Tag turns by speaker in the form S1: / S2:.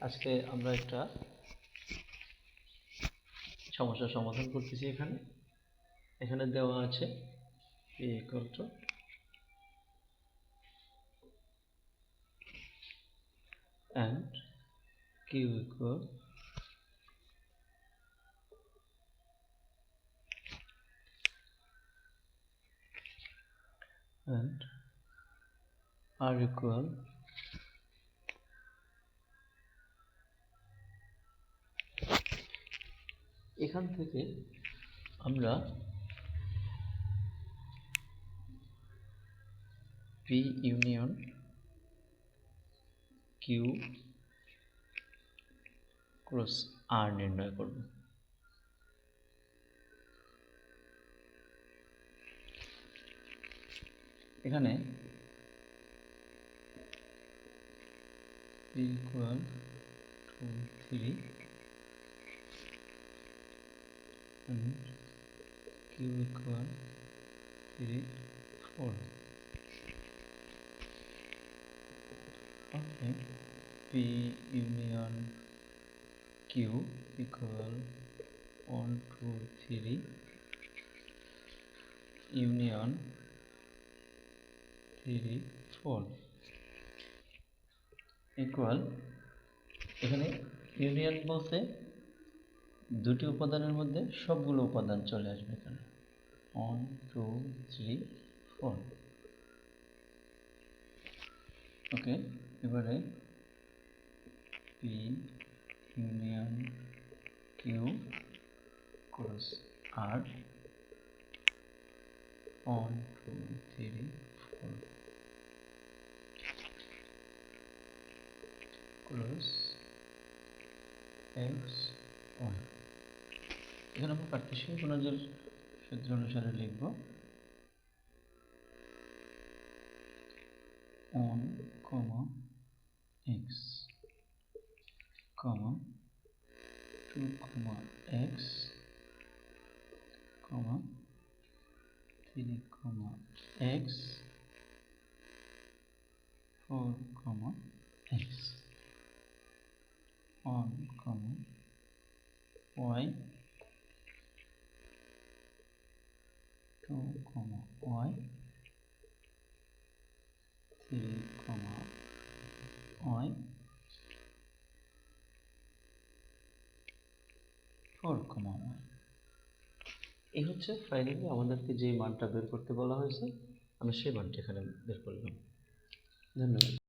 S1: আজকে আমরা একটা সমস্যার সমাধান করতেছি। এখানে দেওয়া আছে p equal to and q equal and r equal এখান থেকে আমরা p union q cross r নির্ণয় করব। এখানে p equal to 3 and q equal 3 4. Okay, p union q equal 1 2 3 union 3 4 equal এখানে ইউনিয়ন বলতে দুটি উপাদানের মধ্যে সবগুলো উপাদান চলে আসবে এখানে 1 2 3 4। ওকে, এবারে p union q cross r 1 2 3 4 cross x 1। এখানে আমরা কার্টেসিয়ান গুণজের সূত্র অনুসারে লিখব 1, x, 2, x, 3, x, 4, x, 1, y, 2, y, 3, y, 4, y। এই হচ্ছে ফাইনালি আমাদেরকে যে মানটা বের করতে বলা হয়েছে, আমরা সেই মানটা এখানে বের করলাম। ধন্যবাদ।